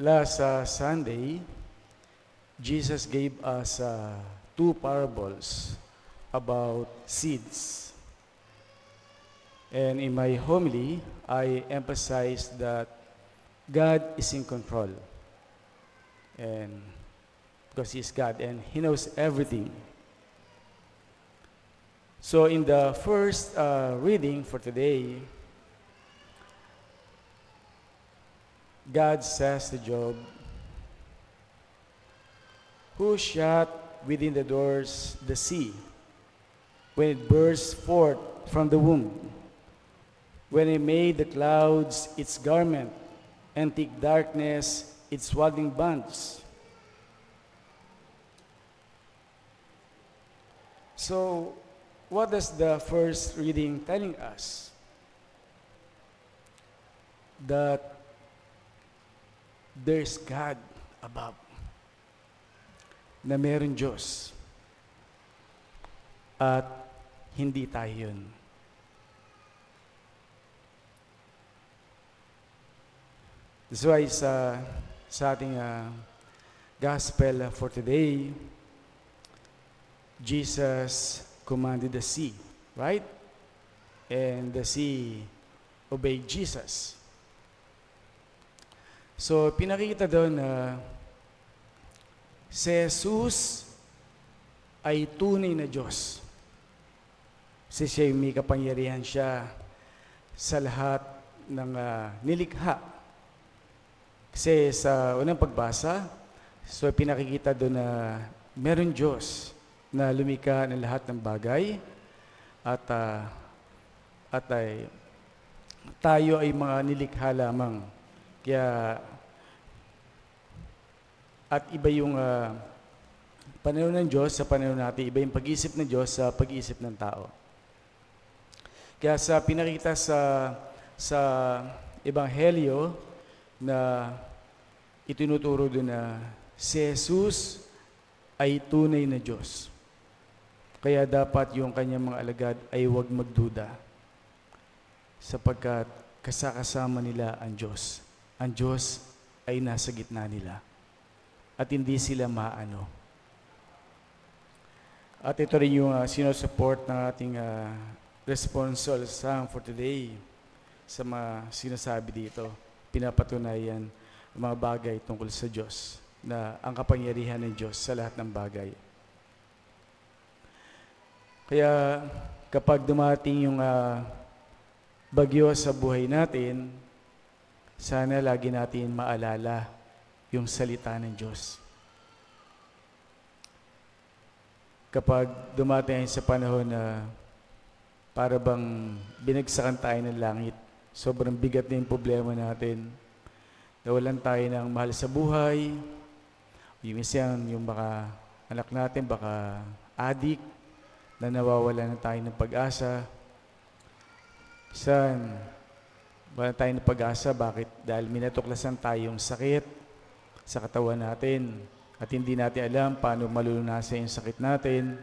Last Sunday, Jesus gave us two parables about seeds. And in my homily, I emphasized that God is in control. And because He is God and He knows everything. So in the first reading for today, God says to Job, "Who shut within the doors the sea, when it burst forth from the womb, when He made the clouds its garment, and thick darkness its swaddling bands?" So, what is the first reading telling us? That there's God above, na meron Diyos, at hindi tayo yun. That's why sa ating gospel for today, Jesus commanded the sea, right? And the sea obeyed Jesus. So, pinakita doon na si Jesus ay tunay na Diyos. Kasi siya may kapangyarihan siya sa lahat ng nilikha. Kasi sa unang pagbasa, so pinakikita doon na meron Diyos na lumikha ng lahat ng bagay at tayo ay mga nilikha lamang. Kaya at iba yung pananaw ng Diyos sa pananaw natin, iba yung pag-isip ng Diyos sa pag-isip ng tao. Kaya sa pinakita sa Ebanghelyo na itinuturo doon na si Jesus ay tunay na Diyos. Kaya dapat yung kanyang mga alagad ay huwag magduda sapagkat kasakasama nila ang Diyos. Ang Diyos ay nasa gitna nila at hindi sila maano. At ito rin yung sinusupport ng ating responsorial song for today sa mga sinasabi dito. Pinapatunayan ang mga bagay tungkol sa Diyos na ang kapangyarihan ng Diyos sa lahat ng bagay. Kaya kapag dumating yung bagyo sa buhay natin, sana lagi natin maalala yung salita ng Diyos. Kapag dumating sa panahon na para bang binagsakan tayo ng langit, sobrang bigat na yung problema natin, nawalan tayo ng mahal sa buhay, yung isang yung baka anak natin, baka adik, na nawawalan na tayo ng pag-asa. Wala tayong pag-asa. Bakit? Dahil minatuklasan tayong sakit sa katawan natin at hindi natin alam paano malulunasan yung sakit natin.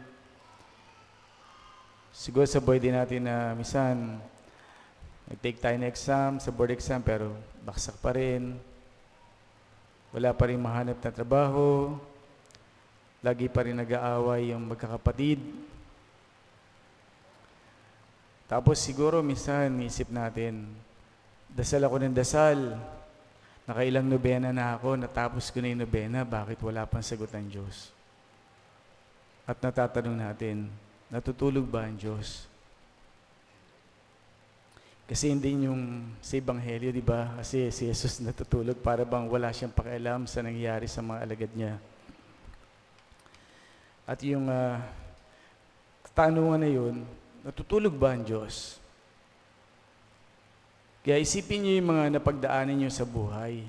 Siguro sa buhay din natin na minsan nag-take tayo ng exam, sa board exam, pero baksak pa rin. Wala pa rin mahanap na trabaho. Lagi pa rin nag-aaway yung magkakapatid. Tapos siguro minsan isip natin, dasal ako ng dasal. Nakailang nobena na ako, natapos ko na yung nobena, bakit wala pang sagot ng Diyos? At natatanong natin, natutulog ba ang Diyos? Kasi hindi yung sa Ebanghelyo, di ba? Kasi si Jesus natutulog para bang wala siyang pakialam sa nangyayari sa mga alagad niya. At yung katanungan na yun, natutulog ba ang Diyos? Kaya isipin niyo yung mga napagdaanan niyo sa buhay.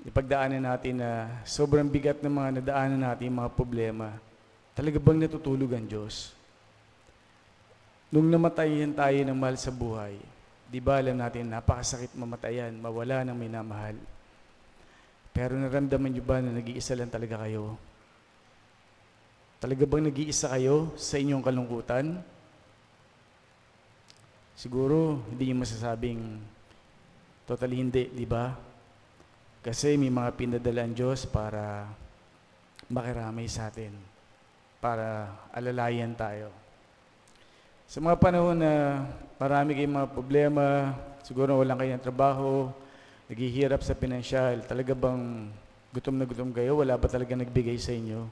Ipagdaanan natin na sobrang bigat ng mga nadaanan natin, mga problema. Talaga bang natutulog ang Diyos? Nung namatayan tayo ng mahal sa buhay, di ba alam natin, napakasakit mamatayan, mawala ng minamahal. Pero naramdaman niyo ba na nag-iisa lang talaga kayo? Talaga bang nag-iisa kayo sa inyong kalungkutan? Siguro, hindi niyo masasabing totally hindi, di ba? Kasi may mga pinadala ang Diyos para makiramay sa atin, para alalayan tayo. Sa mga panahon na marami kayong mga problema, siguro walang kayong trabaho, naghihirap sa pinansyal, talaga bang gutom na gutom kayo? Wala ba talaga nagbigay sa inyo?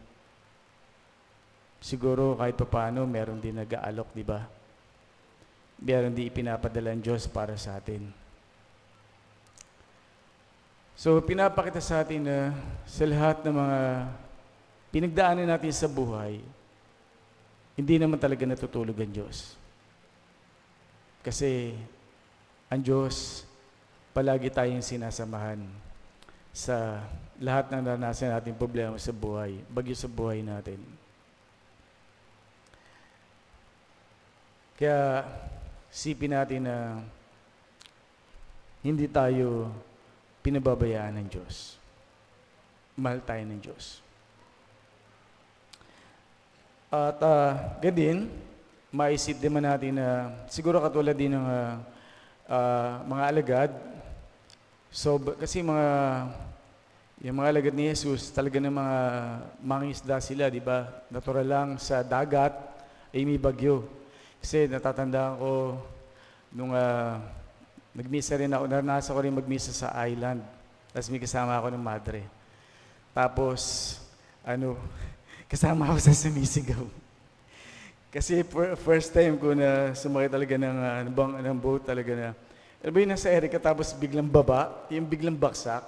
Siguro kahit pa paano, meron din nag-aalok, di ba? Meron din ipinapadala ang Diyos para sa atin. So, pinapakita sa atin na sa lahat ng mga pinagdaanan natin sa buhay, hindi naman talaga natutulog ang Diyos. Kasi ang Diyos, palagi tayong sinasamahan sa lahat ng naranasan nating problema sa buhay, bagyo sa buhay natin. Kaya, isipin natin na hindi tayo pinababayaan ng Diyos. Mahal tayo ng Diyos. At gadin, maisip din man natin na siguro katulad din ng mga alagad. So, kasi yung mga alagad ni Jesus, talaga ng mga mangingisda sila, di ba? Natural lang sa dagat, ay may bagyo. Kasi natatandaan ko, nung nagmisa rin ako, naranasan ko rin magmisa sa island. Tapos may kasama ako ng madre. Tapos, kasama ako sa sumisigaw. Kasi first time ko na sumakay talaga ng boat talaga na, yung nasa Erica tapos biglang baba, yung biglang baksak.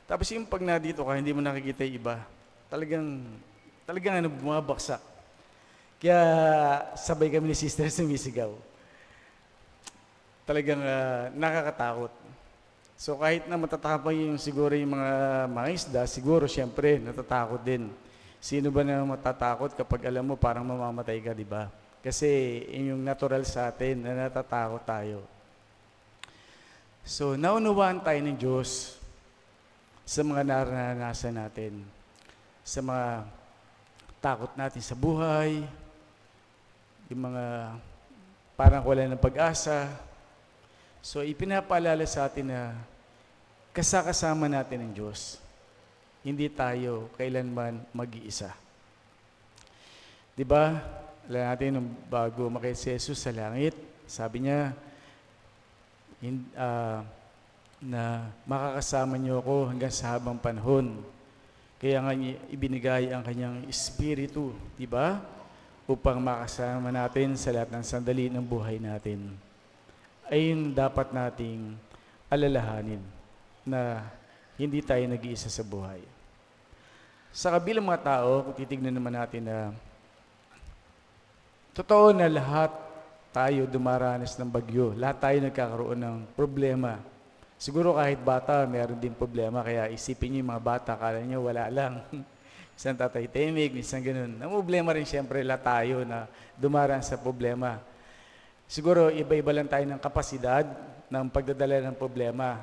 Tapos yung pag na dito ka, hindi mo nakikita yung iba. Talagang bumabaksak. Kaya sabay kami ni sister sumisigaw. Talagang nakakatakot. So kahit na matatapang siguro yung mga isda, siguro siyempre natatakot din. Sino ba na matatakot kapag alam mo parang mamamatay ka, di ba? Kasi yung natural sa atin na natatakot tayo. So naunawaan tayo ng Diyos sa mga naranasan natin, sa mga takot natin sa buhay, yung mga parang wala ng pag-asa. So ipinapaalala sa atin na kasama natin ng Diyos. Hindi tayo kailanman mag-iisa. Di ba? Alam natin, nung bago umakyat si Jesus sa langit, sabi niya, na makakasama niyo ako hanggang sa habang panahon. Kaya nga ibinigay ang kanyang Espiritu, di ba? Upang makasama natin sa lahat ng sandali ng buhay natin. Ayun dapat nating alalahanin na hindi tayo nag-iisa sa buhay. Sa kabilang mga tao, kung titignan naman natin na totoo na lahat tayo dumaranas ng bagyo. Lahat tayo nagkakaroon ng problema. Siguro kahit bata, meron din problema. Kaya isipin niyo yung mga bata, akala niyo wala lang. Minsan tatay temig, minsan ganun. Ang problema rin siyempre lahat tayo na dumaranas sa problema. Siguro iba-iba lang tayo ng kapasidad ng pagdadala ng problema.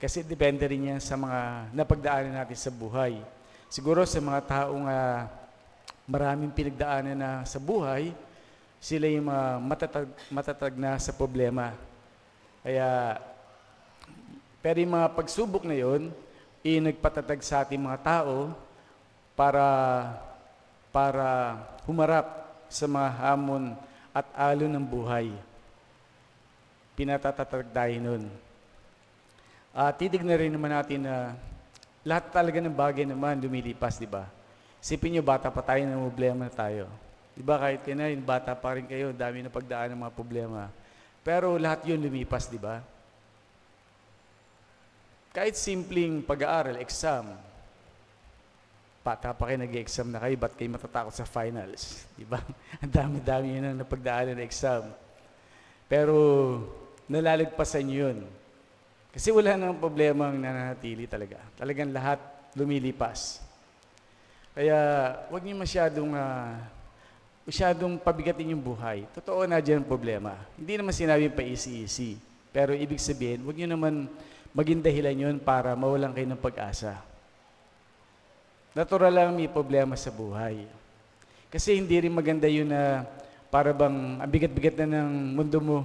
Kasi depende rin yan sa mga napagdaanan natin sa buhay. Siguro sa mga taong maraming pinagdaanan na sa buhay, sila yung mga matatag na sa problema. Kaya, pero yung mga pagsubok na yun, nagpatatag sa ating mga tao para humarap sa mga hamon at alon ng buhay. Pinatatatag tayo nun. Titignan rin naman natin na lahat talaga ng bagay naman lumilipas, di ba? Isipin nyo, bata pa tayo, ng problema na tayo. Di ba kahit kinain, bata pa rin kayo, dami na pagdaan ng mga problema. Pero lahat yun lumipas, di ba? Kahit simpleng pag-aaral, exam, bata pa kayo, nag-exam na kayo, ba't kayo matatakot sa finals? Di ba? Ang dami-dami yun ang napagdaanan ng exam. Pero nalalagpasan yun. Kasi wala nang problema ang nananatili talaga. Talagang lahat lumilipas. Kaya huwag niyo masyadong pabigatin yung buhay. Totoo na dyan ang problema. Hindi naman sinabi pa easy-easy. Pero ibig sabihin, huwag niyo naman maging dahilan yun para mawalan kayo ng pag-asa. Natural lang may problema sa buhay. Kasi hindi rin maganda yun na para bang ang bigat-bigat na ng mundo mo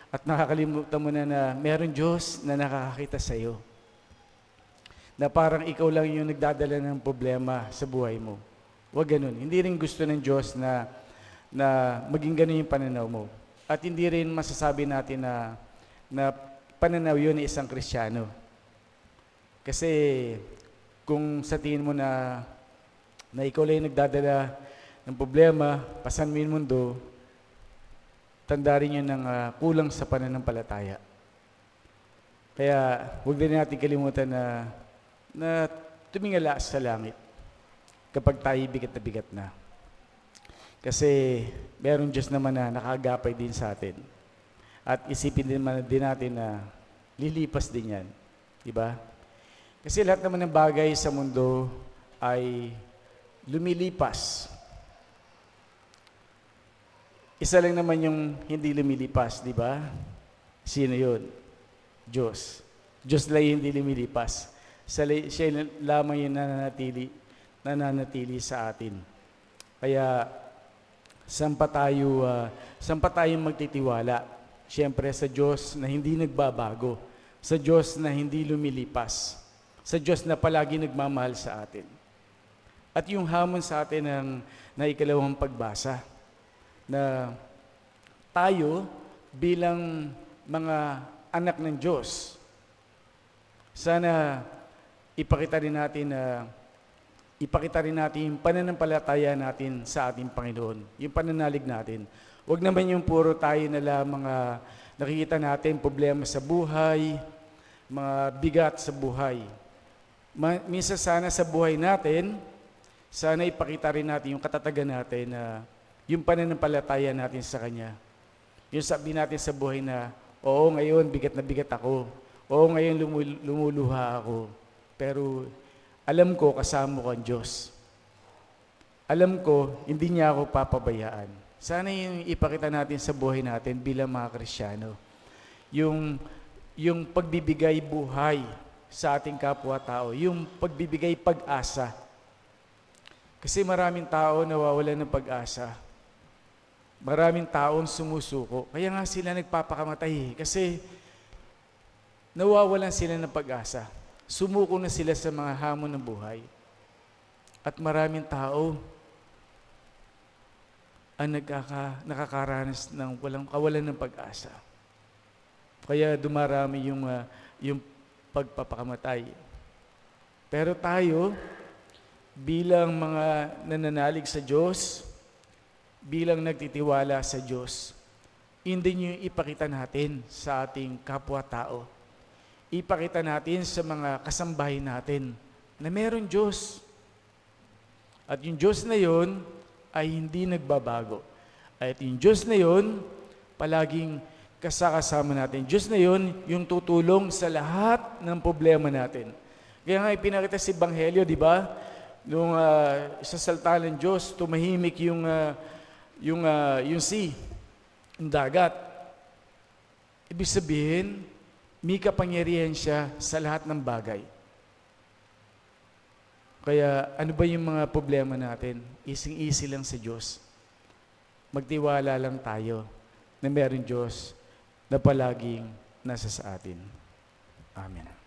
at nakakalimutan mo na meron Diyos na nakakakita sa iyo. na parang ikaw lang yung nagdadala ng problema sa buhay mo. Huwag ganun. Hindi rin gusto ng Diyos na maging ganun yung pananaw mo. At hindi rin masasabi natin na pananaw yun ng isang Kristiyano. Kasi kung sa tingin mo na ikaw lang yung nagdadala ng problema, pasan mo yung mundo, tanda rin yun ng kulang sa pananampalataya. Kaya huwag din natin kalimutan na tumingala sa langit kapag tayo bigat na. Kasi meron Diyos naman na nakagapay din sa atin. At isipin din natin na lilipas din yan. Diba? Kasi lahat naman ng bagay sa mundo ay lumilipas. Isa lang naman yung hindi lumilipas, di ba? Sino yun? Diyos. Diyos lang yung hindi lumilipas. Siya lamang yung nananatili sa atin. Kaya, saan pa tayong magtitiwala? Siyempre sa Diyos na hindi nagbabago. Sa Diyos na hindi lumilipas. Sa Diyos na palagi nagmamahal sa atin. At yung hamon sa atin na ikalawang pagbasa, na tayo bilang mga anak ng Diyos, sana ipakita rin natin yung pananampalataya natin sa ating Panginoon, yung pananalig natin. Huwag naman yung puro tayo na lang mga nakikita natin problema sa buhay, mga bigat sa buhay. Minsan sana sa buhay natin, sana ipakita rin natin yung katatagan natin na yung pananampalataya natin sa Kanya. Yung sabi natin sa buhay na, oo, ngayon bigat na bigat ako. Oo, ngayon lumuluha ako. Pero alam ko kasama ko ang Diyos. Alam ko, hindi niya ako papabayaan. Sana yung ipakita natin sa buhay natin bilang mga Kristiyano. Yung pagbibigay buhay sa ating kapwa-tao. Yung pagbibigay pag-asa. Kasi maraming tao nawawalan ng pag-asa. Maraming taong sumusuko. Kaya nga sila nagpapakamatay. Kasi nawawalan sila ng pag-asa. Sumuko na sila sa mga hamon ng buhay. At maraming tao ang nakakaranas ng kawalan ng pag-asa. Kaya dumarami yung pagpapakamatay. Pero tayo, bilang mga nananalig sa Diyos, bilang nagtitiwala sa Diyos, hindi nyo ipakita natin sa ating kapwa-tao. Ipakita natin sa mga kasambahay natin na meron Diyos. At yung Diyos na yon ay hindi nagbabago. At yung Diyos na yon, palaging kasama natin. Diyos na yon, yung tutulong sa lahat ng problema natin. Kaya nga ipinakita si Ebanghelyo, di ba? Nung sa salita ng Diyos, tumahimik yung sea, yung dagat. Ibig sabihin, may kapangyarihan siya sa lahat ng bagay. Kaya ano ba yung mga problema natin? Easy lang sa Diyos. Magtiwala lang tayo na meron Diyos na palaging nasa sa atin. Amen.